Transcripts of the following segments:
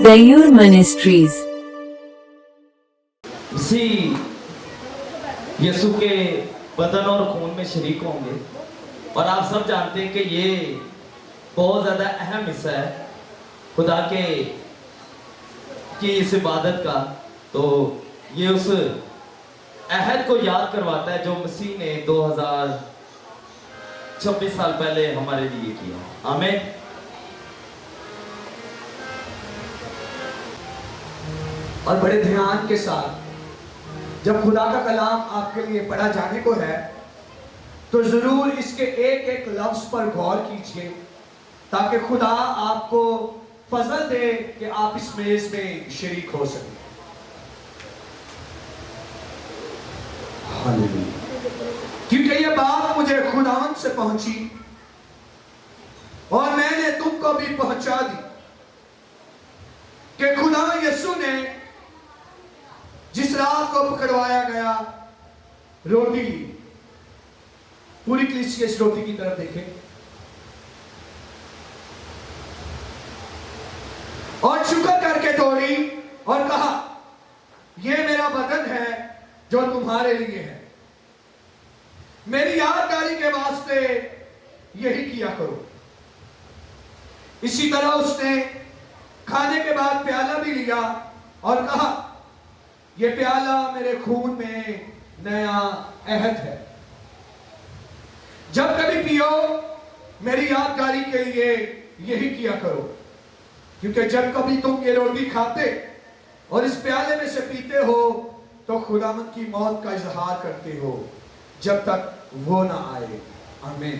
Dayur Ministries। इसी यीशु के बदन और खून में शरीक होंगे। और आप सब जानते हैं कि ये बहुत ज़्यादा अहम हिस्सा है खुदा के की इस इबादत का। तो ये उस अहद को याद करवाता है जो मसीह ने 2026 साल पहले हमारे लिए किया। आमीन। और बड़े ध्यान के साथ जब खुदा का कलाम आपके लिए पढ़ा जाने को है तो जरूर इसके एक एक लफ्ज पर गौर कीजिए ताकि खुदा आपको फजल दे कि आप इस मेज में शरीक हो सकें। हालेलुया। क्योंकि ये बात मुझे खुदावंद से पहुंची और मैंने तुमको भी पहुंचा दी कि खुदा यीशु ने जिस रात को पकड़वाया गया रोटी ली। पूरी कलीसिया इस रोटी की तरफ देखे और शुक्र करके तोड़ी और कहा यह मेरा बदन है जो तुम्हारे लिए है, मेरी यादगारी के वास्ते यही किया करो। इसी तरह उसने खाने के बाद प्याला भी लिया और कहा यह प्याला मेरे खून में नया अहद है, जब कभी पियो मेरी यादगारी के लिए यही किया करो। क्योंकि जब कभी तुम ये रोटी खाते और इस प्याले में से पीते हो तो खुदावंद की मौत का इजहार करते हो जब तक वो ना आए। आमीन।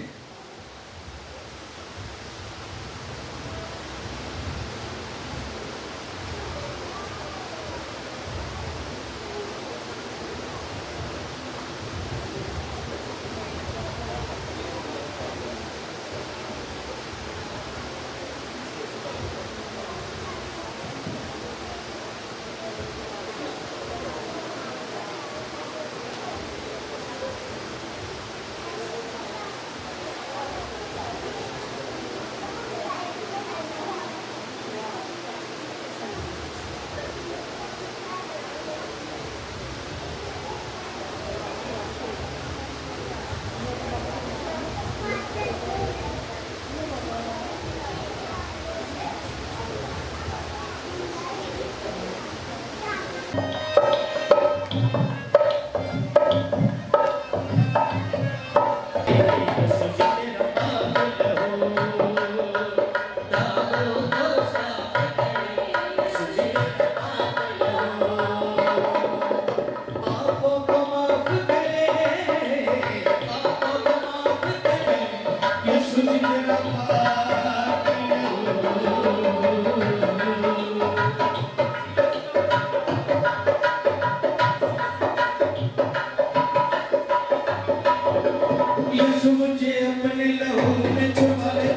यीशु मुझे अपने लहू में छुपा ले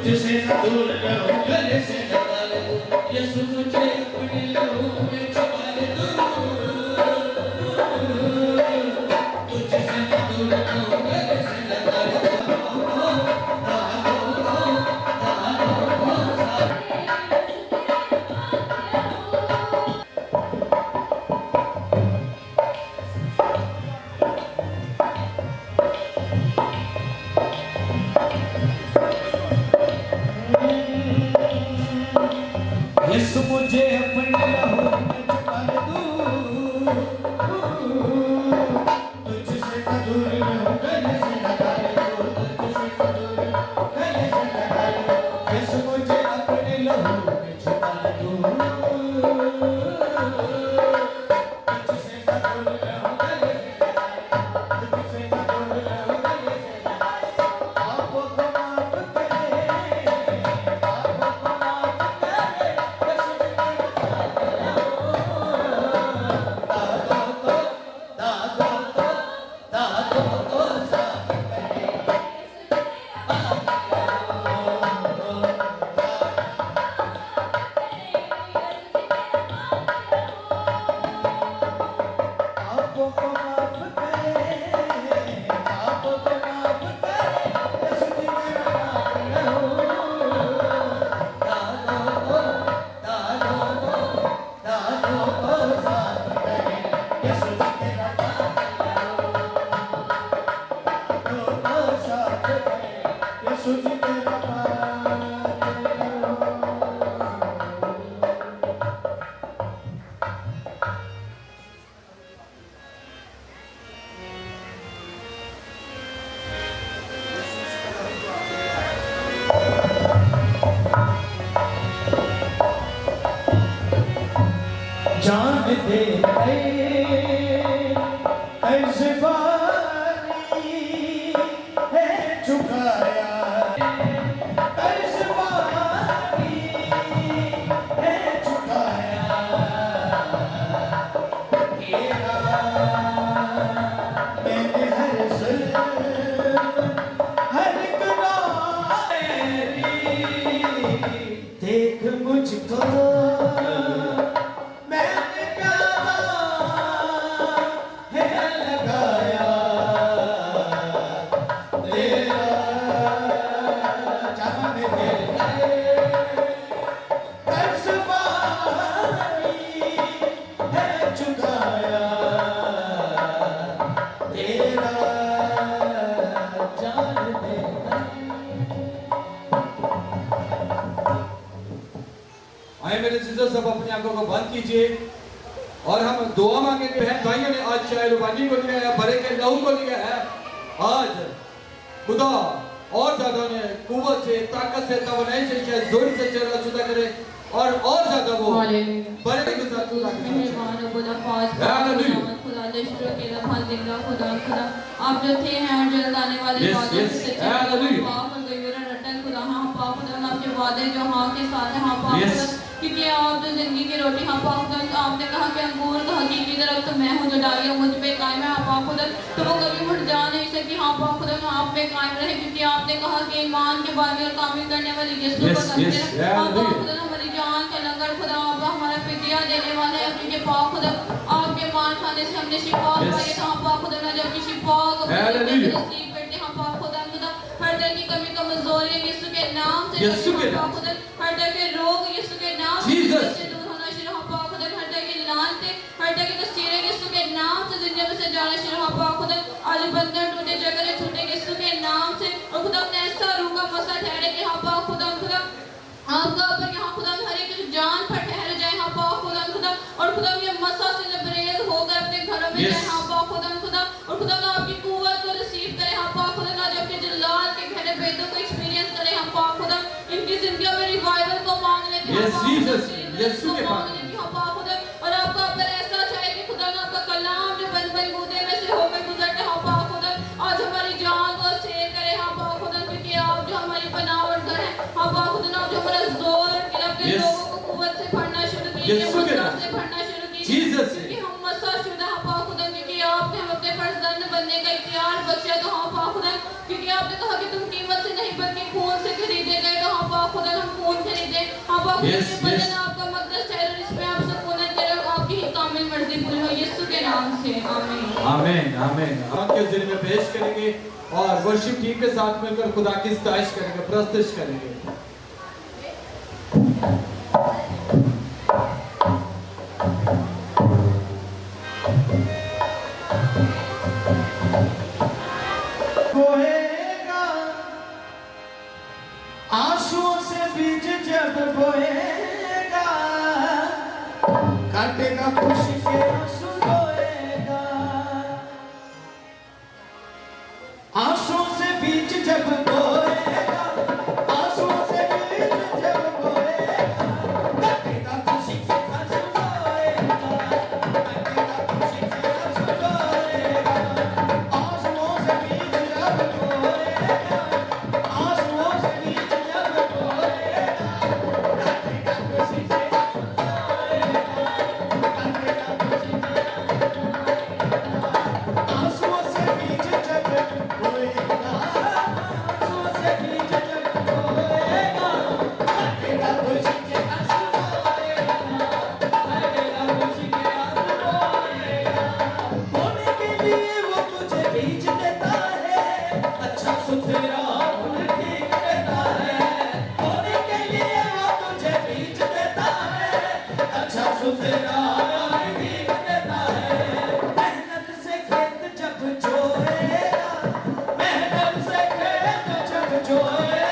तुझसे न दूर रहूं, गले से लगा ले तुझसे न दूर गले से लगा ले। यीशु मुझे अपने लहू में छुपा ले तुझसे न दूर रहूं, गले से लगा ले तुझसे न दूर रहूं, गले से लगा ले। पापों को माफ करे, पापों को माफ करे, दादो तो सुन के रखा जान दे ऐसे बारी है झुकाया ऐसे बारी है झुकाया तेरा मैंने हर सुर हर गुनाह देख मुझको मैंने प्यारा है लगाया तेरा जान दे कर्ज बारी है चुकाया तेरा जान दे आए मेरे सिस्टर सब अपनी आंखों को बंद कीजिए और हम दुआ मांगेंगे। बहन भाइयों ने आज चाहे रुबानी को लिया है, बड़े के लहू को लिया है, आज खुदा और ज्यादा ने कुव्वत से, ताकत से, तवनाई से, शायद जोर से चेहरा जुदा करे और ज्यादा वो बड़े के साथ जुदा करे। खुदा आप जो थे हैं और जल्द आने वाले वादों से सच्चे रटन खुदा हाँ पाक खुदा आपके वादे जो हाँ के साथ हैं हाँ पाक खुदा क्योंकि आप जो जिंदगी की रोटी हाँ पाक खुदा आपने कहा कि अंगूर का हकीकी दरख्त मैं हूँ जो डालियाँ मुझ पे कायम है हाँ पाक खुदा तो वो कभी मुड़ जा नहीं सकती हाँ पाक खुदा आप पे कायम रहे क्योंकि आपने कहा कि ईमान के बारे और कामिल करने वाली यीशु को समझे हाँ पाक खुदा हमारी जान का लंगर खुदा आप हमारा फिदिया देने वाले हैं क्योंकि पाक खुदा आपके मार खाने से हमने शिफा पाई है हाँ पाक खुदा ना जबकि शिफा को नसीब करते हाँ पाक खुदा हर तरह की कमी कमजोरी यीशु के नाम से यीशु के नाम खुदा हर तरह के रोग यीशु के नाम से दूर होना शुरू हो पाक खुदा हर तरह की लानतें हर तरह की तस्वीरें यीशु के नाम से दुनिया में से जाना शुरू हो पाक खुदा आज बंधन टूटे जगह छूटे यीशु के नाम से और खुदा अपने ऐसा रूह का मसा ठहरे कि हाँ पाक खुदा खुदा आपका ऊपर यहाँ खुदा हर एक जान पर ठहर जाए हाँ पाक खुदा खुदा और खुदा ये मसा से लबरेज होकर अपने घरों में जाए हाँ पाक खुदा खुदा और खुदा आपकी कुव्वत को रिसीव करे हाँ पाक खुदा ना जबकि जल्लाल के घरे बेदों को एक्सपीरियंस करे हाँ पाक खुदा इनकी जिंदगी में रिवाइवल को मांग लेते हैं यीशु के पास हाँ पाक खुदा और आपका ऊपर ऐसा चाहे कि खुदा ना आपका कलाम जो बन बूदे में से होकर गुजरते हाँ पाक खुदा आज हमारी जान को सेव करे हाँ पाक खुदा क्योंकि आप जो हमारी बनावट घर है हाँ पाक खुदा ना जो हमारा जोर अपने लोगों को कुव्वत से भरना शुरू कीजिए मुद्रा से भरना शुरू कीजिए क्योंकि हम मसा शुदा हाँ पाक खुदा क्योंकि आपने हम अपने फर्जंद बनने का इख्तियार बख्शा तो हाँ पाक खुदा क्योंकि आपने कहा कि तुम कीमत से नहीं बल्कि खून से खरीदे गए तो हाँ पाक खुदा हम खून खरीदे हाँ पाक खुदा के बदन आपका मक़दस ठहरे इस पे आप सुकून तेरे आपकी ही कामिल मर्जी पूरी हो यीशु के नाम से आमीन आमीन आमीन। हम के ज़रिए में पेश करेंगे और वर्शिप टीम के साथ मिलकर खुदा की सताइश करेंगे, प्रस्तुत करेंगे। बोएगा आंसुओं से बीज जब बोएगा काटेगा खुशी के आंसू बोएगा आंसुओं से बीज जब बोएगा आंसुओं से बीज जब बोएगा काटेगा खुशी के आंसू बोएगा काटेगा खुशी के आंसू बोएगा आंसुओं से बीज जब बोएगा आंसुओं से बीज जब बोएगा काटेगा खुशी के आंसू बोएगा काटेगा खुशी के आंसुओं से बीज जब बोएगा आंसुओं से बीज जब बोएगा काटेगा खुशी के आंसू बोएगा काटेगा खुशी के आंसू बोएगा बोने के लिए वो तुझे बीज देता है अच्छा सुथरा फूल ठीक देता है बोने के लिए वो तुझे बीज देता है अच्छा सुथरा फूल ठीक देता है मेहनत से खेत जब जोएगा मेहनत से खेत जब जोएगा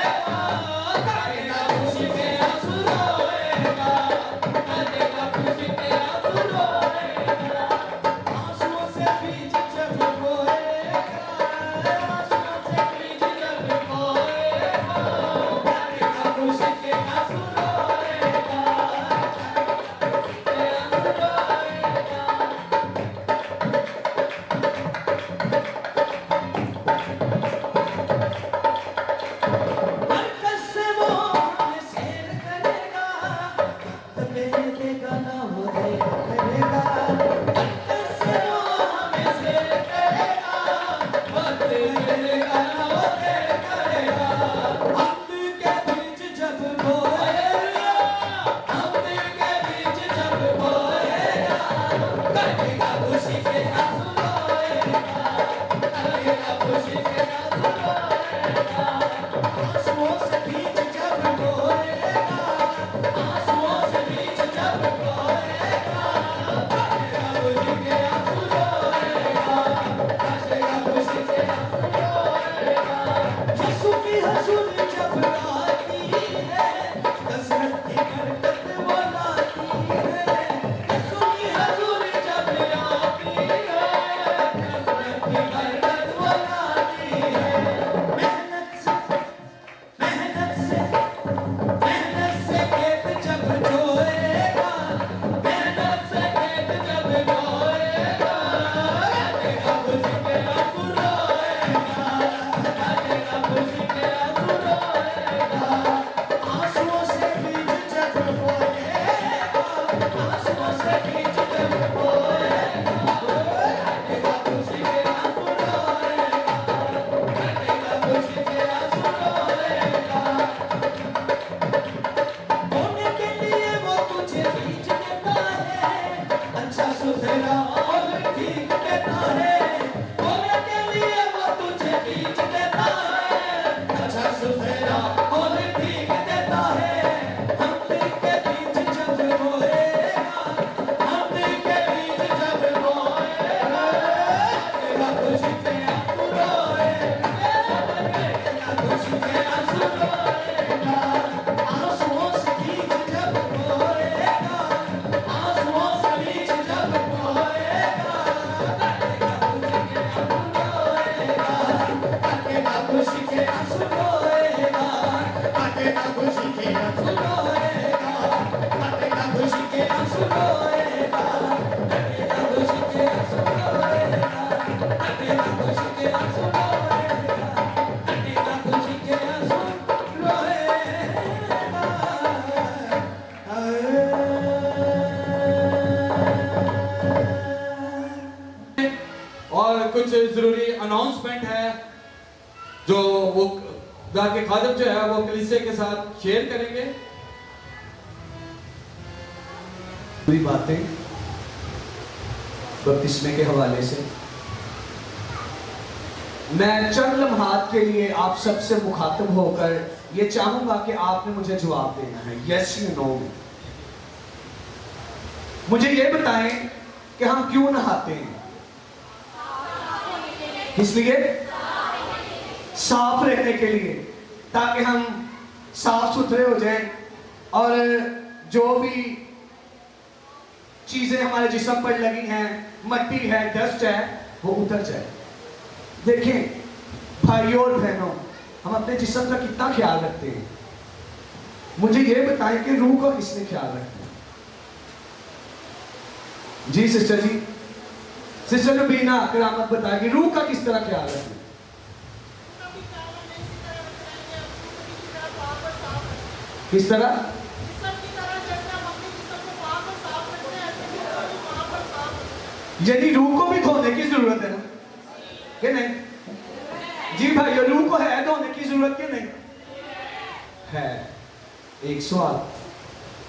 खुशी के आंसू रोएगा, काटेगा खुशी के आंसू रोएगा, काटेगा खुशी के आंसू रोएगा, काटेगा खुशी के आंसू रोएगा, काटेगा खुशी के आंसू रोएगा, काटेगा खुशी के आंसू और कुछ जरूरी अनाउंसमेंट है जो वो खुदा के खादिम जो है वो कलीसिया के साथ शेयर करेंगे। पूरी बातें बपतिस्मे के हवाले से मैं चंद लम्हात के लिए आप सबसे मुखातब होकर ये चाहूंगा कि आपने मुझे जवाब देना है, यस या नो में। मुझे ये बताएं कि हम क्यों नहाते हैं? किस लिए? साफ रहने के लिए, ताकि हम साफ सुथरे हो जाएं और जो भी चीजें हमारे जिस्म पर लगी हैं, मट्टी है, डस्ट है, वो उतर जाए। देखें भाइयों और बहनों, हम अपने जिस्म का कितना ख्याल रखते हैं? मुझे ये बताएं कि रूह का किसने ख्याल रखा? जी सिस्टर जी, सिस्टर नबीना करामत बताए कि रूह का किस तरह ख्याल रखें? किस तरह? यदि रूह को भी धोने की जरूरत है ना, कि नहीं? जी भाई, रूह को है धोने की जरूरत कि नहीं है? एक सवाल।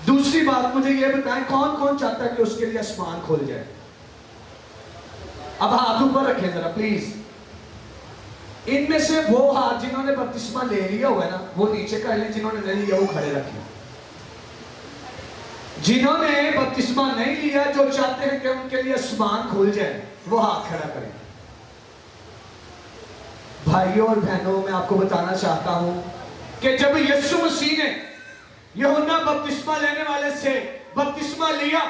दूसरी बात, मुझे यह बताएं कौन कौन चाहता है कि उसके लिए आसमान खोल जाए? अब हाथ ऊपर रखें जरा प्लीज। इनमें से वो हाथ जिन्होंने बपतिस्मा ले लिया हुआ है ना, वो नीचे कर लें, जिन्होंने नहीं लिया वो खड़े रखें। जिन्होंने बपतिस्मा नहीं लिया, जो चाहते हैं कि उनके लिए आसमान खुल जाए, वो हाथ खड़ा करें। भाइयों और बहनों, मैं आपको बताना चाहता हूं कि जब यीशु मसीह ने यूहन्ना बपतिस्मा लेने वाले से बपतिस्मा लिया,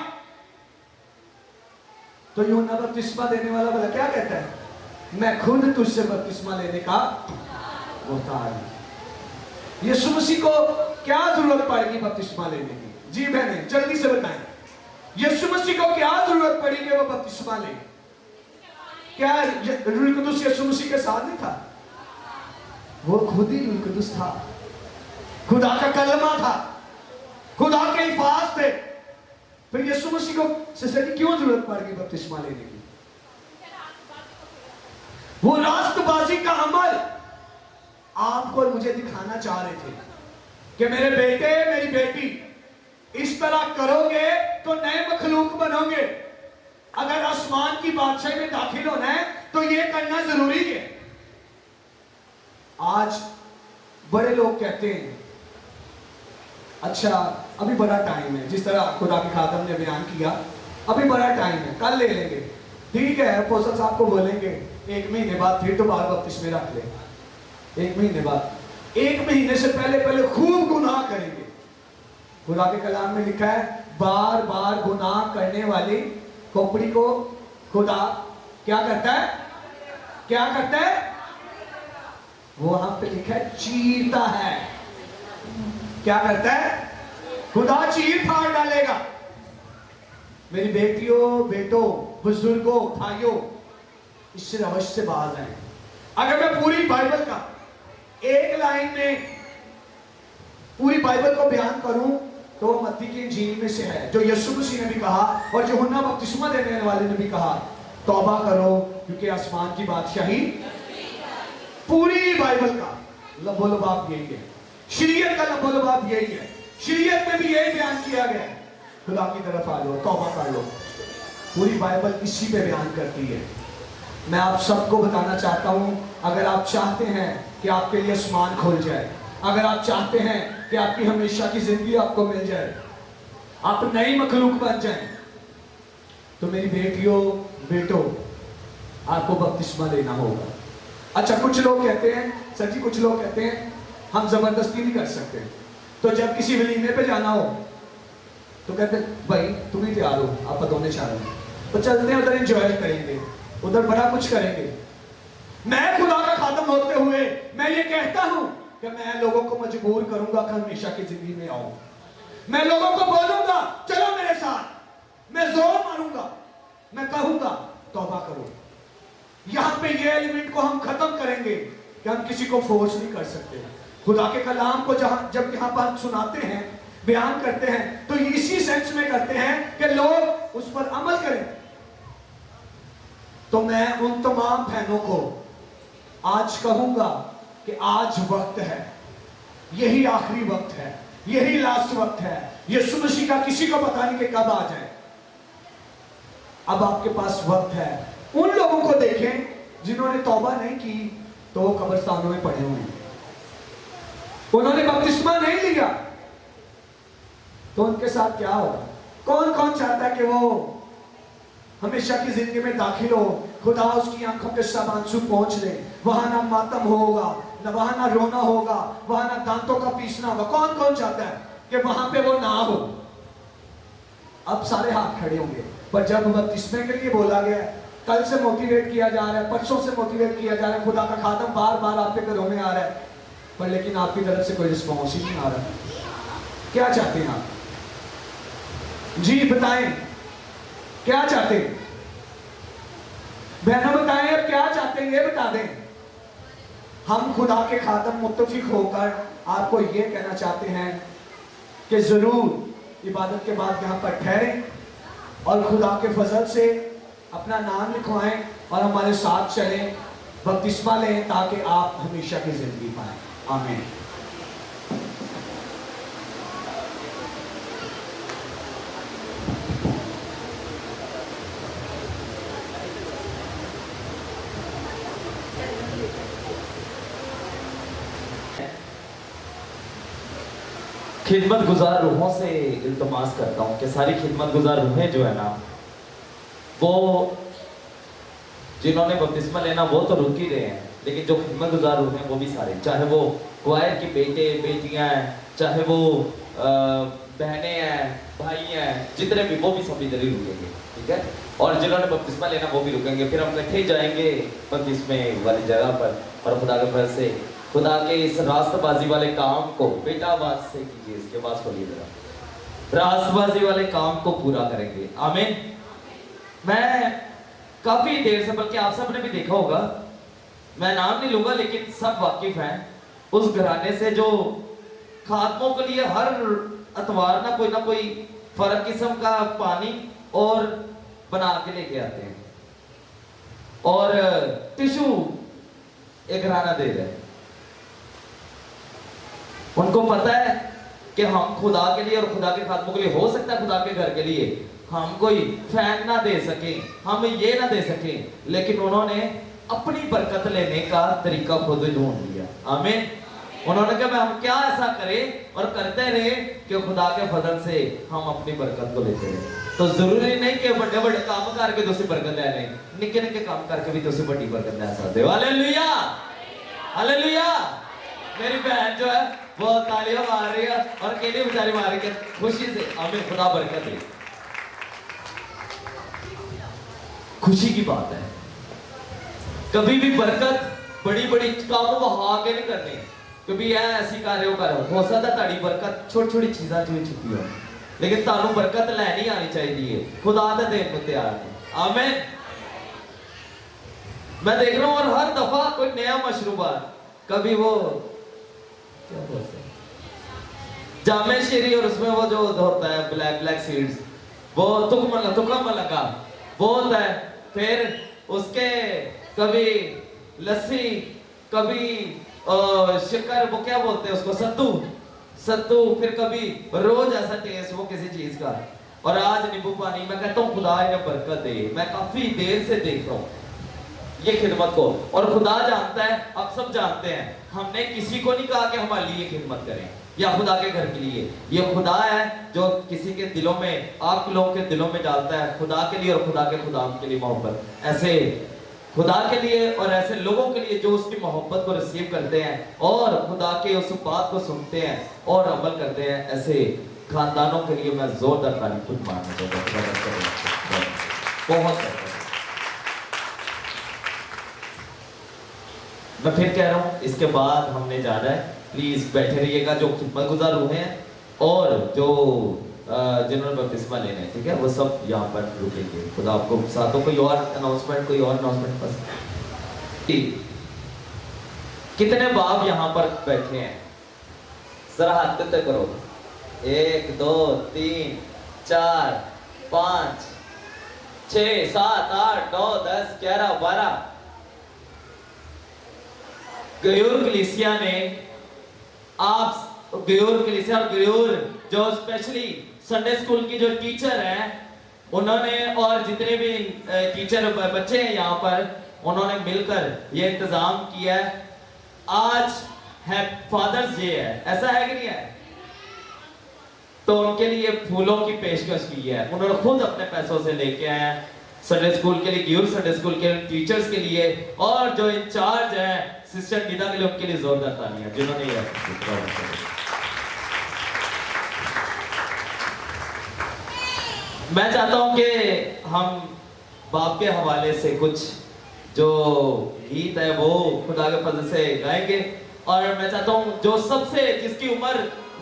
तो यूहन्ना बपतिस्मा देने वाला बोला क्या कहता है? मैं खुद तुझसे बपतिस्मा लेने का मोहताज हूं। यीशु मसीह को क्या जरूरत पड़ेगी बपतिस्मा लेने की? जी बहने जल्दी से बताएं, यीशु मसीह को क्या जरूरत पड़ी कि वो बपतिस्मा ले? क्या रूह कुदुस यीशु मसीह के साथ नहीं था? वो खुद ही रूह कुदुस था, खुदा का कलमा था, खुदा के अल्फाज थे। फिर यीशु मसीह को सिस्टर की क्यों जरूरत पड़ गई बपतिस्मा लेने की? वो रास्तबाजी का अमल आपको और मुझे दिखाना चाह रहे थे कि मेरे बेटे मेरी बेटी, इस तरह करोगे तो नए मखलूक बनोगे। अगर आसमान की बादशाही में दाखिल होना है तो ये करना जरूरी है। आज बड़े लोग कहते हैं अच्छा अभी बड़ा टाइम है, जिस तरह खुदा के खादम ने बयान किया, अभी बड़ा टाइम है, कल ले लेंगे। ठीक है, अपोस्तल साहब को बोलेंगे 1 महीने बाद फिर दोबारा बपतिस्मे रख ले। 1 महीने बाद, 1 महीने से पहले खूब गुनाह करेंगे। खुदा के कलाम में लिखा है बार बार गुनाह करने वाली खोपड़ी को खुदा क्या करता है? क्या करता है? वो वहां पे लिखा है चीरता है। क्या करता है? खुदा चीर फाड़ डालेगा। मेरी बेटियों, बेटों, बुजुर्गों, भाइयों, इससे रवश से बाज आए। अगर मैं पूरी बाइबल का एक लाइन में पूरी बाइबल को बयान करूं तो मत्ती की इंजील में से है, जो यीशु मसीह ने भी कहा और जो यूहन्ना बपतिस्मा देने वाले ने भी कहा, तौबा करो क्योंकि आसमान की बादशाही। पूरी बाइबल का लबोलबाब यही है, शरीयत का लबोलबाब यही है। शरीयत में भी यही बयान किया गया है, खुदा की तरफ आ लो, तौबा कर लो। पूरी बाइबल इसी पे बयान करती है। मैं आप सबको बताना चाहता हूं, अगर आप चाहते हैं कि आपके लिए आसमान खुल जाए, अगर आप चाहते हैं कि आपकी हमेशा की जिंदगी आपको मिल जाए, आप नई मखलूक बन जाएं, तो मेरी बेटियों, बेटों, आपको बपतिस्मा लेना होगा। अच्छा, कुछ लोग कहते हैं सर जी, कुछ लोग कहते हैं हम जबरदस्ती नहीं कर सकते, तो जब किसी वलीमे पे जाना हो तो कहते हैं भाई तुम ही तैयार हो, आप दोनों चाह रहे हैं तो चलते हैं, उधर एंजॉय करेंगे, उधर बड़ा कुछ करेंगे। मैं खुदा का खादम होते हुए मैं ये कहता हूं कि मैं लोगों को मजबूर करूंगा कि हमेशा की जिंदगी में आओ। मैं लोगों को बोलूंगा चलो मेरे साथ, मैं जोर मारूंगा, मैं कहूंगा तौबा करो। यहां पे ये एलिमेंट को हम खत्म करेंगे कि हम किसी को फोर्स नहीं कर सकते। खुदा के कलाम को जब यहां पर हम सुनाते हैं, बयान करते हैं, तो इसी सेंस में करते हैं कि लोग उस पर अमल करें। तो मैं उन तमाम बहनों को आज कहूंगा कि आज वक्त है, यही आखिरी वक्त है, यही लास्ट वक्त है। यीशु मसीह का किसी को पता नहीं कि कब आ जाए। अब आपके पास वक्त है। उन लोगों को देखें जिन्होंने तौबा नहीं की तो वो कब्रिस्तानों में पड़े हुए हैं, उन्होंने बपतिस्मा नहीं लिया, तो उनके साथ क्या होगा? कौन कौन चाहता है कि वो हमेशा की जिंदगी में दाखिल हो, खुदा उसकी आंखों के सब आंसू पहुंच ले, वहां ना मातम होगा, ना वहां ना रोना होगा, वहां ना दांतों का पीसना होगा। कौन कौन चाहता है कि वहां पे वो ना हो? अब सारे हाथ खड़े होंगे। पर जब बपतिस्मे के लिए बोला गया, कल से मोटिवेट किया जा रहा है, परसों से मोटिवेट किया जा रहा है, खुदा का खादम बार बार आपके घरों में आ रहा है, पर लेकिन आपकी तरफ से कोई रिस्पॉन्स ही नहीं आ रहा। क्या चाहते हैं आप? जी बताएं, क्या चाहते हैं? बहनों बताएं, अब क्या चाहते हैं ये बता दें। हम खुदा के खादम मुत्तफिक होकर आपको ये कहना चाहते हैं कि जरूर इबादत के बाद यहाँ पर ठहरें और खुदा के फजल से अपना नाम लिखवाएं और हमारे साथ चलें, बपतिस्मा लें, ताकि आप हमेशा की जिंदगी पाएं। आमीन। खिदमत गुजार रूहों से इल्तमास करता हूँ कि सारी खिदमत गुजार रूहें जो है ना, वो जिन्होंने बपतिस्मा लेना वो तो रुक ही रहे हैं, लेकिन जो खिदमत गुजार रूह हैं वो भी सारे, चाहे वो क्वायर के बेटे बेटियां हैं, चाहे वो बहनें हैं, भाई हैं, जितने भी, वो भी सब इधर ही रुकेंगे, ठीक है। और जिन्होंने बपतिस्मा लेना वो भी रुकेंगे। फिर हम इकट्ठे जाएंगे बपतिस्मे वाली जगह पर, और खुदा के फजल से खुदा के इस रास्तबाजी वाले काम को, बेटा आवाज से कीजिए, इसके बाद खोलिए जरा, रास्तबाजी वाले काम को पूरा करेंगे। आमीन। मैं काफी देर से, बल्कि आप सब ने भी देखा होगा, मैं नाम नहीं लूंगा लेकिन सब वाकिफ हैं उस घराने से जो खादमों के लिए हर अतवार ना कोई फर्क किस्म का पानी और बना के लेके आते हैं, और टिश्यू एक घराना दे रहे हैं। उनको पता है कि हम खुदा के लिए और खुदा के खादमों के लिए, हो सकता है खुदा के घर के लिए हम कोई फैन ना दे सके, हम ये ना दे सके, लेकिन उन्होंने अपनी बरकत लेने का तरीका खुद ढूंढ लिया। आमीन। उन्होंने कहा हम क्या ऐसा करें, और करते रहे कि खुदा के फजल से हम अपनी बरकत को लेते रहे। तो जरूरी नहीं कि बड़े बड़े काम करके तुसी बरकत ले लें, निके निके काम करके भी तुसी बड़ी बरकत ले सकते हो। Hallelujah, hallelujah. मेरी बहन जो है वो तालियां मार रही है और केली बेचारी मार रही है खुशी से। आमीन। खुदा बरकत दे। खुशी की बात है, कभी भी बरकत बड़ी बड़ी कामों को हाँ के नहीं करनी, कभी ऐसी कार्य हो सकता ताड़ी बरकत छोटी छोटी चीजा जो छुपी हो, लेकिन तानू बरकत लैनी आनी चाहिए। खुदा दे देन को तैयार है। आमीन। मैं देख रहा हूं और हर दफा कोई नया मशरूबा, कभी वो क्या बोलते हैं जामे शीरी, और उसमें वो जो होता है ब्लैक ब्लैक सीड्स, वो तुकम लगा वो होता है। फिर उसके कभी लस्सी, कभी शक्कर, वो क्या बोलते हैं उसको, सत्तू, फिर कभी रोज ऐसा टेस्ट वो किसी चीज का, और आज नींबू पानी। मैं कहता हूँ खुदा इन्हें बरकत दे। मैं काफी देर से देख रहा हूँ ये खिदमत को, और खुदा जानता है, आप सब जानते हैं, हमने किसी को नहीं कहा कि हमारे लिए खिदमत करें या खुदा के घर के लिए। ये खुदा है जो किसी के दिलों में, आप लोगों के दिलों में डालता है खुदा के लिए और खुदा के खुदाम के लिए मोहब्बत। ऐसे खुदा के लिए और ऐसे लोगों के लिए जो उसकी मोहब्बत को रिसीव करते हैं और खुदा के उस बात को सुनते हैं और अमल करते हैं, ऐसे खानदानों के लिए मैं जोरदार तारीफ खुद मारना चाहता हूँ। बहुत मैं फिर कह रहा हूँ, इसके बाद हमने जाना है, प्लीज बैठे रहिएगा जो खिदमत गुजार हुए हैं और जो जिन्होंने बपतिस्मा लेने हैं, ठीक है, वो सब यहाँ पर रुकेंगे। खुदा आपको साथों। कोई और अनाउंसमेंट, कोई और अनाउंसमेंट बस। कितने बाप यहाँ पर बैठे हैं, जरा हाथ पे तय करो। 1 2 3 4 5 6 7 8 9 10 11 12। गयूर कलीसिया ने, आप गयूर कलीसिया और गयूर जो स्पेशली संडे स्कूल की जो टीचर हैं उन्होंने, और जितने भी टीचर बच्चे हैं यहाँ पर, उन्होंने मिलकर ये इंतजाम किया है। आज है फादर्स डे है, ऐसा है कि नहीं है? तो उनके लिए फूलों की पेशकश की है, उन्होंने खुद अपने पैसों से लेके आए हैं संडे स्कूल के लिए, गियूर संडे स्कूल के टीचर्स के लिए, और जो इंचार्ज है सिस्टर निदा के लिए, उनके लिए जोरदार तालियां जिन्होंने ये मैं चाहता हूं कि हम बाप के हवाले से कुछ जो गीत है वो खुदा के फजल से गाएंगे। और मैं चाहता हूं जो सबसे, जिसकी उम्र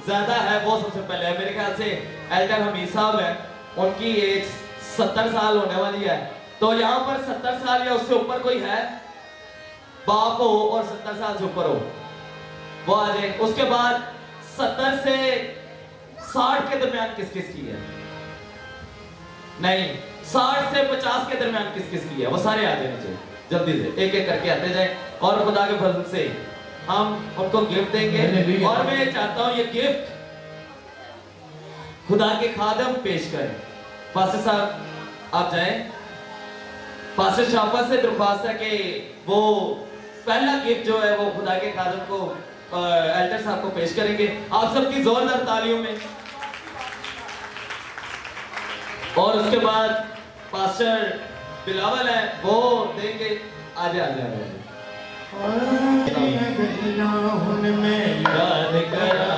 ज्यादा है वो सबसे पहले है। मेरे ख्याल से एल्डर हमीद साहब है, उनकी एज 70 साल होने वाली है। तो यहाँ पर 70 साल या उससे ऊपर कोई है, बाप हो और 70 साल से ऊपर हो, वो आ जाए। उसके बाद 70 से 60 के दरमियान किस किस की है? नहीं, 60 से 50 के दरमियान किस किस की है? वो सारे आ जाने चाहिए, जल्दी से एक एक करके आते जाए, और खुदा के फजल से हम उनको गिफ्ट देंगे। और मैं चाहता हूं ये गिफ्ट खुदा के खादम पेश करें। पास्टर साहब आप जाएं। पास्टर शाफा से दरख्वास्त है कि वो पहला गिफ्ट जो है वो खुदा के खादम को एल्डर साहब को पेश करेंगे, आप सबकी जोरदार तालियों में। और उसके बाद पास्टर बिलावल है, वो देंगे। आजे आजे आजे याद करा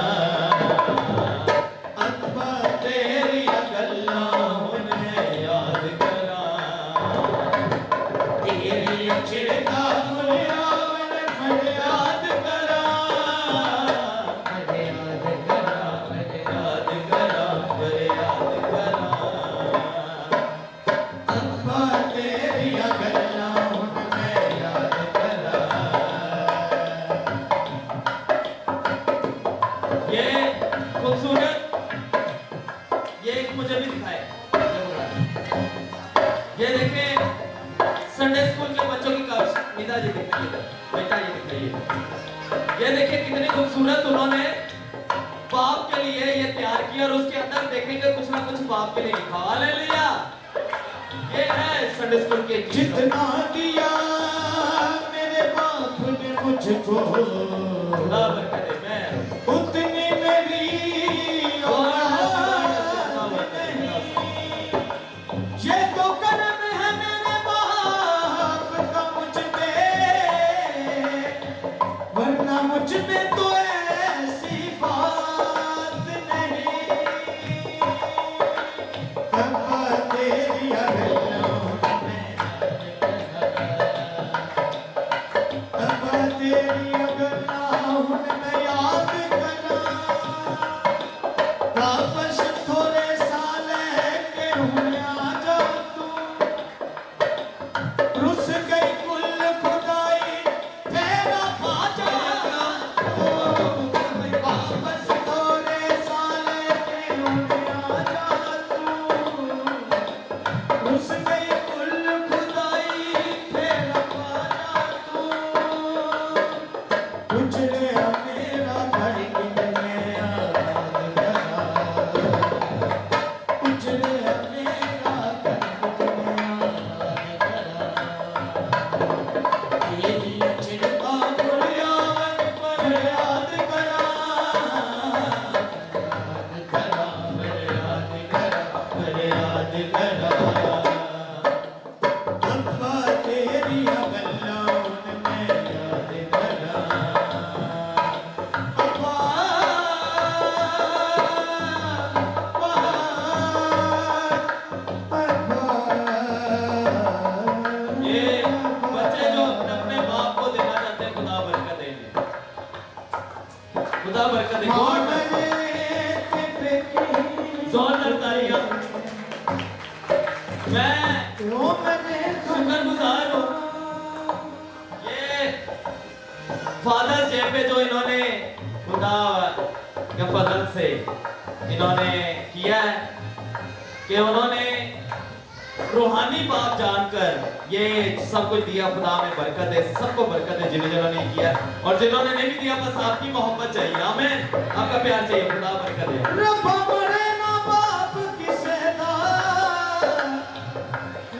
अब्बा तेरी गल्लां में याद करा, तेरी छिड़का फरियाद फरियाद करा, फरियाद करा, फरियाद करा, फरियाद करा, अब्बा तेरी गल्लां में याद करा। ये खूबसूरत, ये एक मुझे भी दिखाए, ये देखें संडे स्कूल के बच्चों की कक्षा। निदा जी दिखाइए, बेटा ये दिखाइए, ये देखें कितनी खूबसूरत उन्होंने बाप के लिए ये तैयार किया, और उसके अंदर देखेंगे कुछ ना कुछ बाप के लिए लिखा। हालेलुया। ये है संडे स्कूल के। जितना दिया मेरे बाप ने मुझको, खुदा बरकत दे। मैं उतनी मेरी औलाद नहीं। ये तो करम है मेरे बाप का मुझ पे, वरना मुझ में तो ऐसी बात नहीं। अब्बा तेरी गल्लां में अब्बा तेरी गल्लां में याद करा, वापस थोड़े साल के हुए आ जा तू, रुस गई कुल खुदाई तेरा बाजा, वापस थोड़े साल के हुए आ जा तू, रुस गई कुल खुदाई तेरा बाजा तू, उजड़े मेरा घर कितने आबाद करा, उजड़े मेरा घर कितने आबाद करा, तेरी छिड़का फरियाद फरियाद करा, फरियाद करा, फरियाद करा, अब्बा तेरी गल्लां में याद करा, अब्बा ये बच्चे जो अपने बाप को देना चाहते हैं खुदा खुदा बरकत दे। जोरदार तालियां। मैं शुक्रगुजार हूँ ये फादर्स डे पे जो इन्होंने खुदा के फजल से इन्होंने किया है कि उन्होंने रूहानी बात जानकर ये सब कुछ दिया। खुदा में बरकत है, सबको बरकत है जिन्होंने किया और जिन्होंने नहीं भी दिया, बस आपकी मोहब्बत चाहिए। आमीन, आपका प्यार चाहिए। खुदा बरकत है। रब बड़े ना बाप किसे दा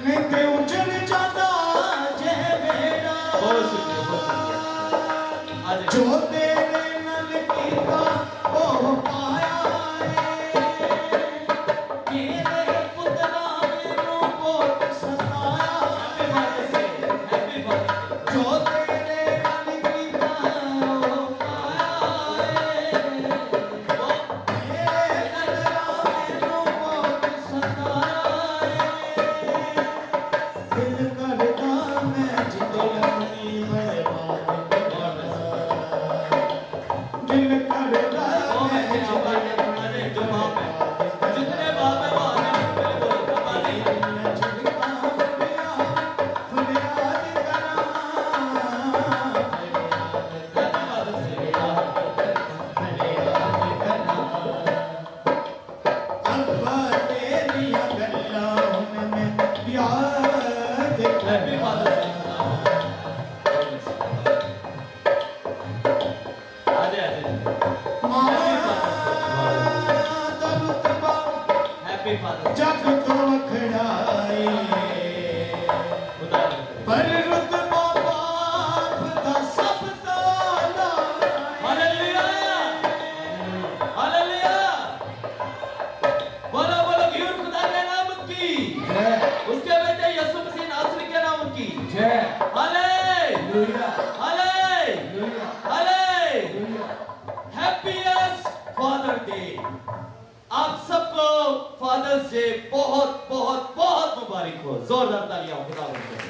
नहीं ते उजड़ जाता जे बेड़ा। बहुत शुक्रिया, बहुत शुक्रिया। आज जो तेरे नल कीता वो पाया मेरे पुत्रा मैनू बहुत सताया। Happy birthday. जो तेरे नल कीता वो पाया मेरे पुत्रा मैनू बहुत सताया। दिल करदा मैं जिते अपनी बर्बाद करा। दिल करदा मैं जिते अपनी जो बाप है, जितने बाप है वो आने मेरे बोलो बाबा नहीं। Happy father's day. आजे आजे हैप्पी फादर्स जग तो खड़ाई खुदा पर रुतबा बाप दा सब ताला। Hallelujah, hallelujah. बोलो बोलो गिर खुदा के नाम की, उसके बेटे यीशु मसीह नासरी के नाम की। Hallelujah, hallelujah, hallelujah. Happiest father day. आप सबको फादर्स डे बहुत बहुत बहुत मुबारक हो। जोरदार तालियां खुदा बरकत दे।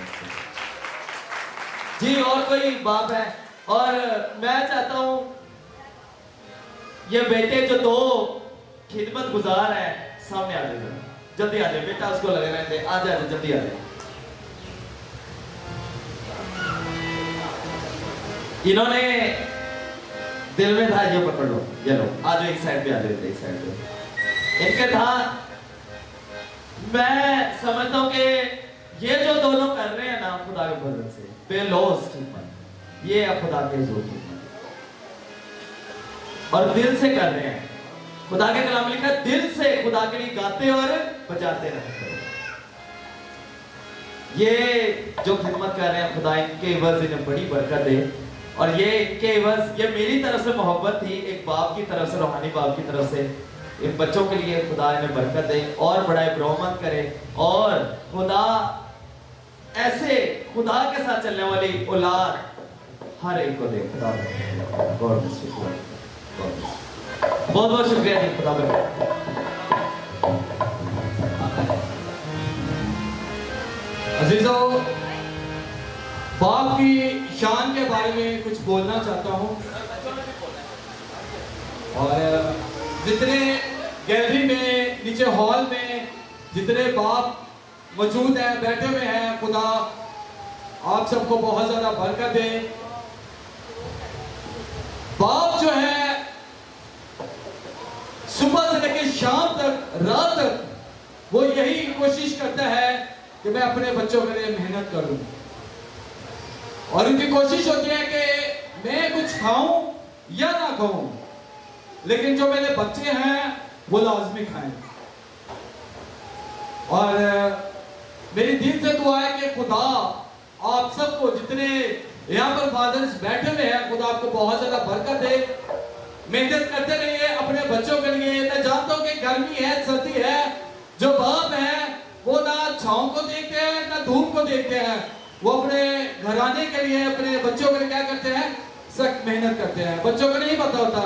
जी और कोई बाप है? और मैं चाहता हूं ये बेटे जो दो खिदमत गुजार है सामने आ जाए, जल्दी आ जाए बेटा, उसको लगे रहते आ जाए, जल्दी आ जाए। इन्होंने दिल में था, ये पकड़ लो, ये लो, आ जाओ एक साइड पे, आ जाओ एक साइड पे। इनके था, मैं समझता हूं कि ये जो दोनों कर रहे हैं ना खुदा के फजल से बेलौस खिदमत, ये है खुदा के हुजूर खिदमत और दिल से कर रहे हैं। खुदा के कलाम लिखा है, दिल से खुदा के लिए गाते और बजाते रहते हैं। ये जो खिदमत कर रहे हैं खुदा इनके एवज इन्हें बड़ी बरकत दे। और ये इनके एवज, ये मेरी तरफ से मोहब्बत थी, एक बाप की तरफ से, रूहानी बाप की तरफ से इन बच्चों के लिए खुदा इन्हें बरकत दे और बड़ा ब्रोमत करे और खुदा ऐसे खुदा के साथ चलने वाली औलाद हर एक को दे। खुदा बहुत बहुत शुक्रिया जी। खुदा अजीजों, बाप की शान के बारे में कुछ बोलना चाहता हूँ। और जितने गैलरी में, नीचे हॉल में जितने बाप मौजूद हैं, बैठे हुए हैं, खुदा आप सबको बहुत ज्यादा बरकत दे। बाप जो है सुबह से लेकर शाम तक, रात तक, वो यही कोशिश करता है कि मैं अपने बच्चों के लिए मेहनत करूं। और उनकी कोशिश होती है कि मैं कुछ खाऊं या ना खाऊं, लेकिन जो मेरे बच्चे हैं वो लाजमी खाएं। और मेरी दिल से दुआ है कि खुदा आप सबको, जितने यहाँ पर फादर्स बैठे हुए हैं, खुदा आपको बहुत ज्यादा बरकत दे। मेहनत करते रहिए अपने बच्चों के लिए। मैं जानता हूँ कि गर्मी है, सर्दी है, जो बाप है वो ना छांव को देखते हैं ना धूप को देखते हैं, वो अपने घराने के लिए, अपने बच्चों के लिए क्या करते हैं, सख्त मेहनत करते हैं। बच्चों को नहीं पता होता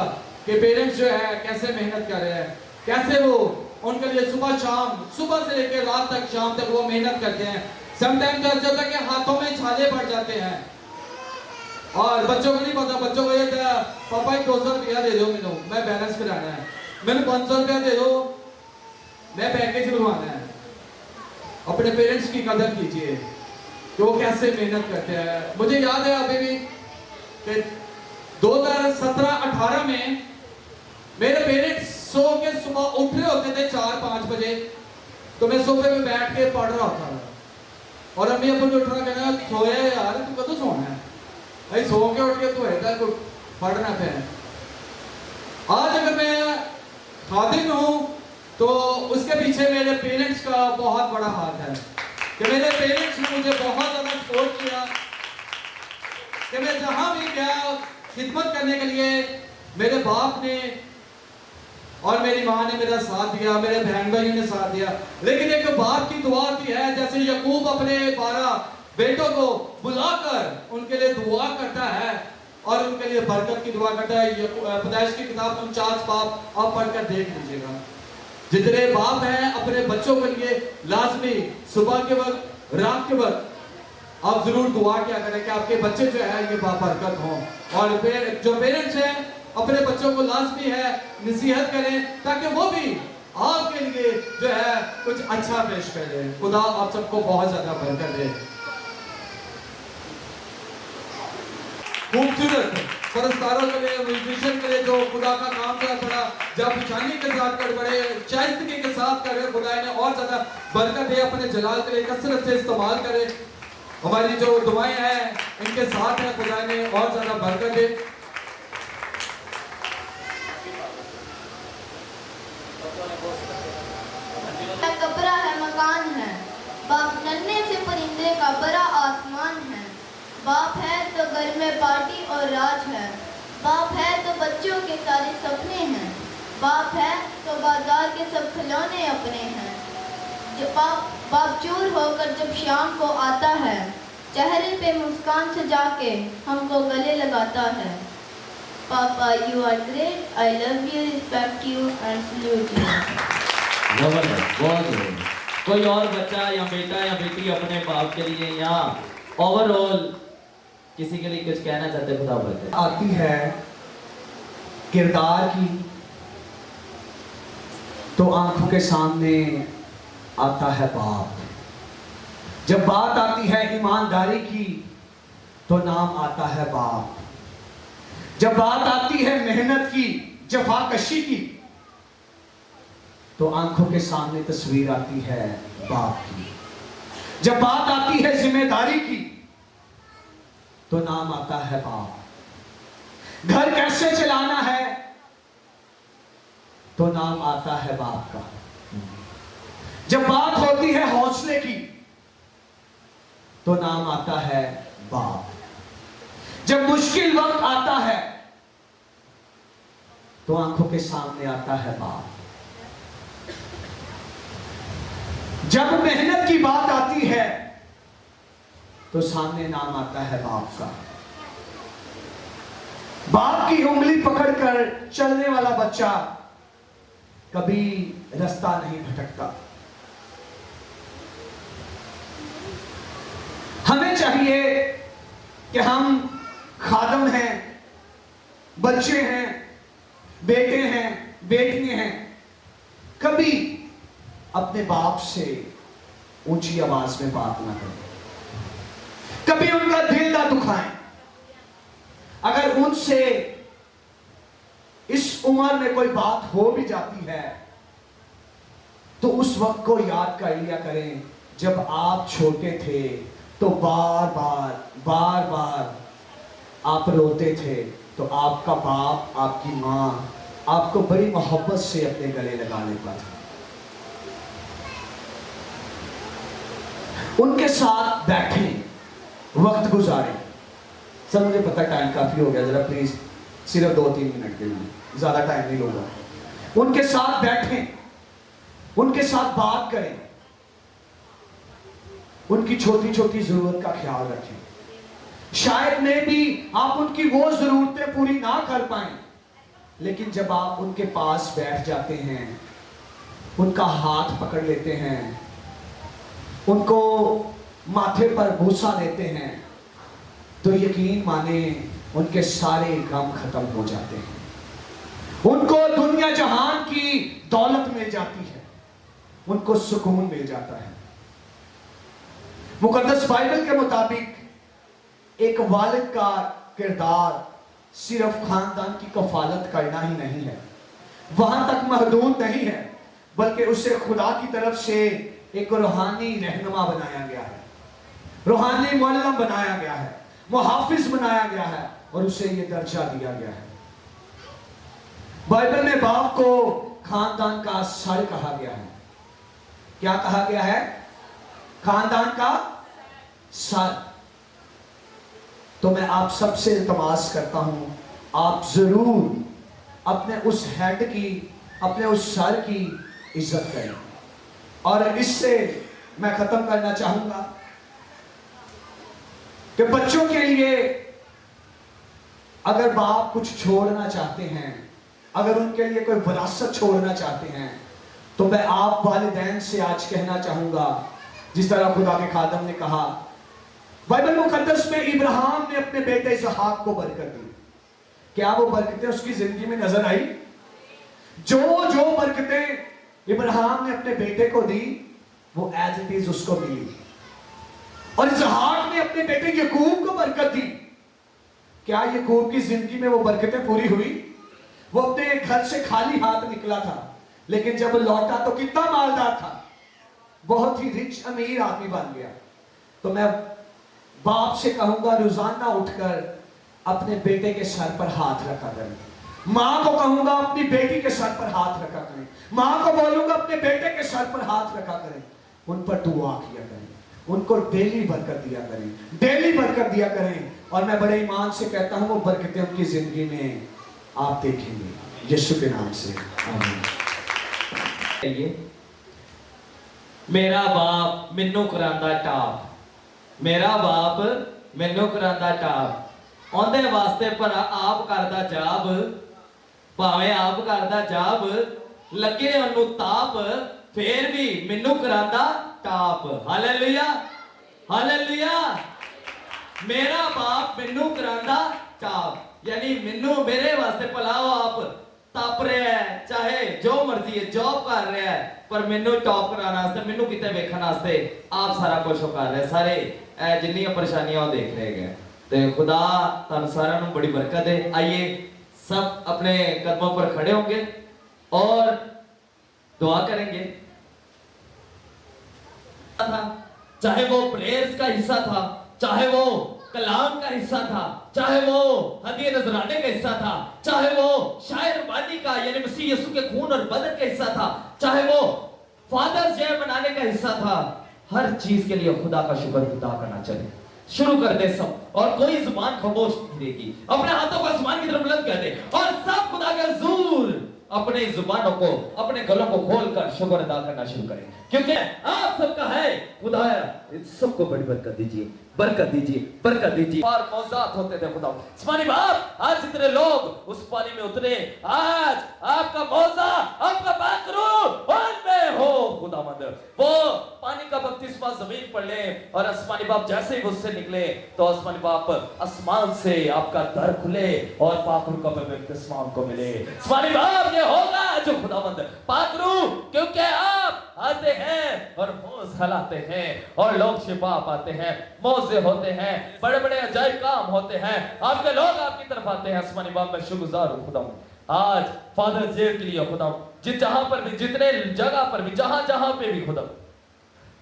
कि पेरेंट्स जो है कैसे मेहनत कर रहे हैं, कैसे वो उनके लिए सुबह शाम, सुबह से लेकर रात तक, शाम तक वो मेहनत करते हैं। समटाइम तो ऐसा होता है कि हाथों में छाले पड़ जाते हैं और बच्चों को नहीं पता, बच्चों को ये था पापा 200 रुपया दे दो, मैं बैलेंस कराना है, मैंने 500 रुपया दे दो, मैं पैकेज बनवाना है। अपने पेरेंट्स की कदर कीजिए कि वो कैसे मेहनत करते हैं। मुझे याद है अभी भी कि 2017-18 में मेरे पेरेंट्स सो के सुबह उठ रहे होते थे 4-5 बजे, तो मैं सोफे पे बैठ के पढ़ रहा होता था और अम्मी अपन जो उठना कहना सोया यार तू कदों सोना है भाई, सो के उठ के तू है तो पढ़ना पे। आज अगर मैं खादिम हूँ तो उसके पीछे मेरे पेरेंट्स का बहुत बड़ा हाथ है कि मेरे पेरेंट्स ने मुझे बहुत ज़्यादा सपोर्ट किया कि मैं जहाँ भी गया खिदमत करने के लिए मेरे बाप ने और मेरी माँ ने मेरा साथ दिया, मेरे बहन भाइयों ने साथ दिया। लेकिन एक बाप की दुआ होती है, जैसे यकूब अपने 12 बेटों को बुलाकर उनके लिए दुआ करता है और उनके लिए बरकत की दुआ करता है। पैदाइश की किताब 49 बाप आप पढ़कर देख लीजिएगा। जितने बाप हैं अपने बच्चों के लिए लाजमी सुबह के वक्त रात के वक्त आप जरूर दुआ किया करें कि आपके बच्चे जो है ये बाबरकत हों। और जो पेरेंट्स हैं अपने बच्चों को लाजमी है नसीहत करें ताकि वो भी आपके लिए जो है कुछ अच्छा पेश करें। खुदा आप सबको बहुत ज्यादा बरकत दे। खूबसूरत पुरस्कारों के लिए, म्यूजिशियन के लिए जो खुदा का काम कर बड़ा जाफिशानी के साथ कर बड़े शाइस्तगी के साथ करे, खुदा ने और ज्यादा बरकत दे, अपने जलाल के लिए कसरत से इस्तेमाल करे। हमारी जो दुआएं हैं इनके साथ है, खुदा ने और ज्यादा बरकत दे। कबरा है मकान है, बाप नन्हे से परिंदे का बड़ा आसमान है। बाप है तो घर में पार्टी और राज है, बाप है तो बच्चों के सारे सपने हैं, बाप है तो बाजार के सब खिलौने अपने हैं। जब बाप चूर होकर जब शाम को आता है, चेहरे पे मुस्कान सजा के हमको गले लगाता है। पापा you are great, I love you, respect you and salute you. जबरदस्त, बहुत जबरदस्त। कोई और बच्चा या बेटा या बेटी अपने बाप के लिए या ओवरऑल किसी के लिए कुछ कहना चाहते हैं? खुदा बरकत आती है किरदार की तो आंखों के सामने आता है बाप। जब बात आती है ईमानदारी की तो नाम आता है बाप। जब बात आती है मेहनत की, जफाकशी की, तो आंखों के सामने तस्वीर आती है बाप की। जब बात आती है जिम्मेदारी की तो नाम आता है बाप। घर कैसे चलाना है तो नाम आता है बाप का। जब बात होती है हौसले की तो नाम आता है बाप। जब मुश्किल वक्त आता है तो आंखों के सामने आता है बाप। जब मेहनत की बात आती है तो सामने नाम आता है बाप का। बाप की उंगली पकड़कर चलने वाला बच्चा कभी रास्ता नहीं भटकता। हमें चाहिए कि हम खादम हैं, बच्चे हैं, बेटे हैं, बेटियां हैं, कभी अपने बाप से ऊंची आवाज में बात ना करें, कभी उनका दिल ना दुखाएं। अगर उनसे इस उम्र में कोई बात हो भी जाती है तो उस वक्त को याद कर लिया करें जब आप छोटे थे तो बार बार आप रोते थे तो आपका बाप, आपकी मां आपको बड़ी मोहब्बत से अपने गले लगा लेता था। उनके साथ बैठें, वक्त गुजारें। सर मुझे पता टाइम काफी हो गया, जरा प्लीज सिर्फ 2-3 मिनट के लिए, ज्यादा टाइम नहीं लूंगा। उनके साथ बैठें, उनके साथ बात करें, उनकी छोटी छोटी जरूरत का ख्याल रखें। शायद में भी आप उनकी वो जरूरतें पूरी ना कर पाए, लेकिन जब आप उनके पास बैठ जाते हैं, उनका हाथ पकड़ लेते हैं, उनको माथे पर बूसा देते हैं, तो यकीन माने उनके सारे गम खत्म हो जाते हैं, उनको दुनिया जहान की दौलत मिल जाती है, उनको सुकून मिल जाता है। मुकद्दस बाइबल के मुताबिक एक वालिद का किरदार सिर्फ खानदान की कफालत करना ही नहीं है, वहां तक महदूद नहीं है, बल्कि उसे खुदा की तरफ से एक रूहानी रहनुमा बनाया गया है, रूहानी मुअल्लिम बनाया गया है, मुहाफिज बनाया गया है, और उसे यह दर्जा दिया गया है। बाइबल में बाप को खानदान का सर कहा गया है। क्या कहा गया है? खानदान का सर। तो मैं आप सबसे इल्तमास करता हूं, आप जरूर अपने उस हेड की, अपने उस सर की इज्जत करें। और इससे मैं खत्म करना चाहूंगा कि बच्चों के लिए अगर बाप कुछ छोड़ना चाहते हैं, अगर उनके लिए कोई विरासत छोड़ना चाहते हैं, तो मैं आप वालिदैन से आज कहना चाहूंगा, जिस तरह खुदा के खादम ने कहा, बाइबल मुकद्दस में इब्राहिम ने अपने बेटे इसहाक को बरकत दी। क्या वो बरकतें उसकी जिंदगी में नजर आई? जो जो बरकतें इब्राहिम ने अपने बेटे को दी, वो एज इट इज उसको मिली। और इसहाक ने अपने बेटे याकूब को बरकत दी। क्या याकूब की जिंदगी में वो बरकतें पूरी हुई? वो अपने घर से खाली हाथ निकला था, लेकिन जब लौटा तो कितना मालदार था, बहुत ही रिच अमीर आदमी बन गया। तो मैं बाप से कहूंगा, रोजाना उठकर अपने बेटे के सर पर हाथ रखा करें। मां को कहूंगा अपनी बेटी के सर पर हाथ रखा करें। मां को बोलूंगा अपने बेटे के सर पर हाथ रखा करें, उन पर दुआ किया करें, उनको डेली बरकत दिया करें, डेली बरकत दिया करें। और मैं बड़े ईमान से कहता हूं, वो बरकतें उनकी जिंदगी में आप देखेंगे, यीशु के नाम से आमीन। मेरा बाप मैनू करांदा टाप, मेरा बाप मैनू करांदा टाप, औंदे वास्ते पर आप करदा जाब, भावें आप करदा जाब, लगे ओनू ताप, फिर भी मैनू करांदा टाप। Hallelujah, hallelujah. मेरा बाप मैनू करांदा टाप, यानी मैनू मेरे वास्ते भलाओ आप तप रहा है, चाहे जो मर्जी है, जॉब कर रहा है, पर मैनू टॉप कराने वास्ते, मैनू किते वेखण वास्ते आप सारा कुछ कर रहे, सारे जिन्नियां परेशानियां देख रहे गए। तो खुदा तुहानू सारिआं नू बड़ी बरकत दे। आइए सब अपने कदमों पर खड़े होंगे और दुआ करेंगे। चाहे वो प्रेयर्स का हिस्सा था, चाहे वो कलाम का हिस्सा था, चाहे वो हदीये नजराने का हिस्सा था, चाहे वो शायर बानी का यानी मसीह यीशु के खून और बदन का हिस्सा था, चाहे वो फादर्स डे मनाने का हिस्सा था, हर चीज के लिए खुदा का शुक्र अदा करना चाहिए। शुरू कर दे सब, और कोई जुबान खामोश नहीं रहेगी। अपने हाथों को आसमान की तरफ बुलंद कर दे और सब खुदा के हुजूर अपने जुबानों को, अपने गलों को खोलकर शुक्र अदा करना शुरू करें, क्योंकि आप सबका है। खुदा सबको बड़ी बरकत दीजिए, बरकत दीजिए, बरकत दीजिए। और मौजूद होते थे खुदा आसमानी बाप, आज जितने लोग उस पानी में उतरे, आज आपका मौजा, आपका बाकरू उनमें हो खुदावंद। वो पानी का बपतिस्मा जमीन पर ले, और आसमानी बाप जैसे ही उससे निकले तो आसमानी बाप आसमान से आपका दर खुले और पाकरू का बपतिस्मा उनको मिले। आसमानी बाप ये होगा जो खुदावंद पाकरू, क्योंकि आप आते हैं और मौज हलाते हैं और लोग शिफा पाते हैं, मौजे होते हैं, बड़े बड़े अजायब काम होते हैं, आपके लोग आपकी तरफ आते हैं। आसमानी बाप मैं शुक्रगुजार हूं खुदा, आज फादर्स डे के लिए खुदा, जहां पर भी, जितने जगह पर भी, जहां पे भी खुदा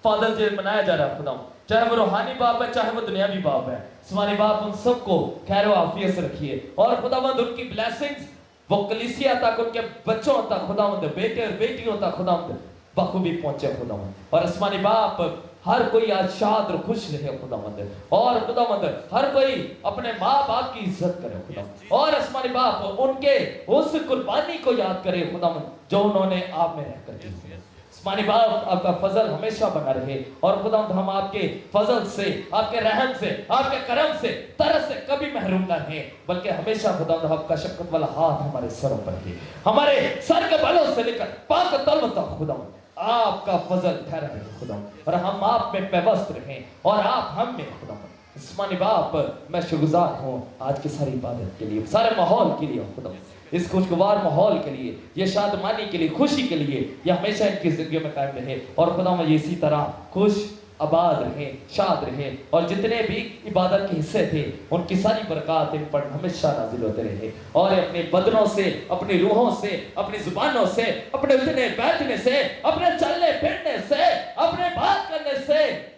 फादर्स डे मनाया जा रहा है खुदा, चाहे वो रूहानी बाप है, चाहे वो दुनियावी बाप है, आसमानी बाप उन सबको खैर आफियत से रखिए। और खुदावंद उनकी ब्लेसिंग्स वो कलीसिया तक, उनके बच्चों तक खुदावंद, बेटे और बेटियों तक खुदावंद बखूबी पहुंचे खुदावंद। और आसमानी बाप हर कोई आज शाद और खुश रहे खुदावंद, और खुदावंद हर कोई अपने माँ बाप की इज्जत करे खुदावंद, और आसमानी बाप उनके उस कुर्बानी को याद करे खुदावंद जो उन्होंने आप में रहकर दी। आसमानी बाप आपका फजल हमेशा बना रहे, और खुदावंद हम आपके फजल से, आपके रहम से, आपके करम से, तरस से कभी महरूम न रहे, बल्कि हमेशा खुदावंद आपका शफकत वाला हाथ हमारे सरों पर रहे, हमारे सर के बालों से लेकर पाक तलवों तक खुदावंद आपका फजल ठहरा रहे खुदावंद, और हम आप में पेवस्त रहें और आप हम में खुदावंद। आसमानी बाप, मैं शुक्रगुजार हूँ आज की सारी इबादत के लिए, सारे माहौल के लिए खुदा, इस खुशगवार माहौल के लिए, ये शादमानी के लिए, खुशी के लिए, ये हमेशा इनकी जिंदगी में कायम रहे। और खुदा मैं इसी तरह खुश आबाद रहे, शाद रहे, और जितने भी इबादत के हिस्से थे उनकी सारी बरकत इन पर हमेशा नाजिल होते रहे। और अपने बदनों से, अपनी रूहों से, अपनी जुबानों से, अपने उठने बैठने से, अपने चलने फिरने से, अपने बात करने से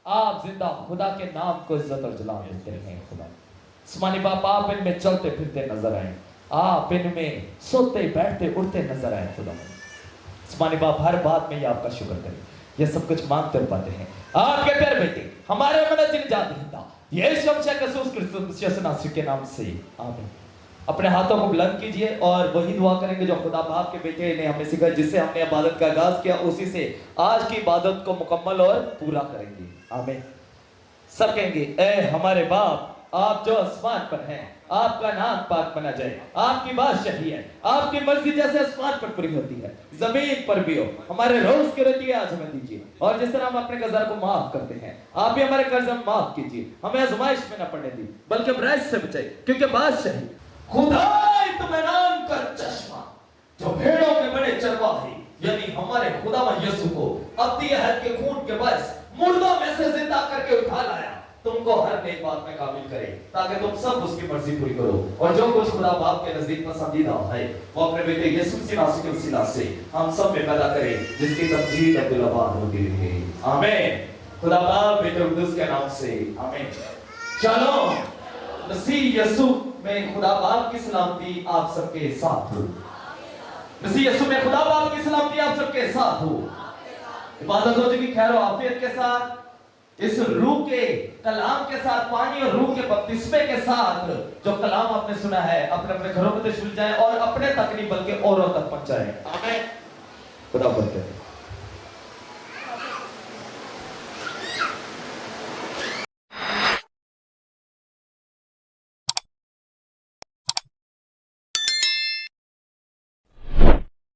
आप जिंदा खुदा के नाम को इज्जत और जलाल देते रहे। खुदा आसमानी बाप, आप इनमें चलते फिरते नजर आए, आप इनमें सोते बैठते उठते नजर आए। खुदा आसमानी बाप, हर बात में ये आपका शुक्र करें, ये सब कुछ मांगते और पाते हैं आपके प्यारे बेटे हमारे मनजिल जाते हिंदा ये शमशा कसूस क्रिस्तुस नासरी के नाम से आमीन। अपने हाथों को बुलंद कीजिए और वही दुआ करेंगे जो खुदा बाप के बेटे ने हमें सिखाया, जिससे हमने इबादत का आगाज किया, उसी से आज की इबादत को मुकम्मल और पूरा करेंगे। आमीन। सब कहेंगे, ए हमारे बाप, आप जो आसमान पर हैं, आपका नाम पाक बना जाए, आपकी बादशाही है, आपकी मर्जी जैसे आसमान पर पूरी होती है जमीन पर भी हो। हमारे रोज की रोटी आज हमें दीजिए, और जिस तरह हम अपने कर्जा को माफ करते हैं, आप भी हमारे कर्जा माफ कीजिए। हमें आजमाइश में न पड़ने दी, बल्कि बुराई से बचाइए, क्योंकि बादशाही खुदा इत्मीनान का चश्मा, जो भेड़ों के बड़े चरवाहे यानी हमारे खुदावन यीशु को अपनी अहद के खून के बस मुर्दों में से जिंदा करके उठा लाया, तुमको हर नेक बात में काबिल करे, ताकि तुम सब उसकी मर्जी पूरी करो, और जो कुछ खुदा बाप के नजदीक पसंदीदा है वो अपने बेटे यीशु मसीह नासरी के वसीला से हम सब में पैदा करे, जिसकी तमजीद अब्दुल आबाद होती रहे। आमीन। खुदा बाप बेटे कुदूस के नाम से आमीन। शालोम। मसीह यीशु में खुदा बाप की सलामती आप सबके साथ हो। मसीह यीशु में खुदा बाप की सलामती आप सबके साथ हो। इबादत हो चुकी खैर और आफियत के साथ, इस रूह के कलाम के साथ, पानी और रूह के बपतिस्मे के साथ जो कलाम आपने सुना है, अपने अपने घरों में तशरीफ जाएं और अपने तक नहीं बल्कि औरों तक पहुंचाएं। आमीन। खुदा बरकत।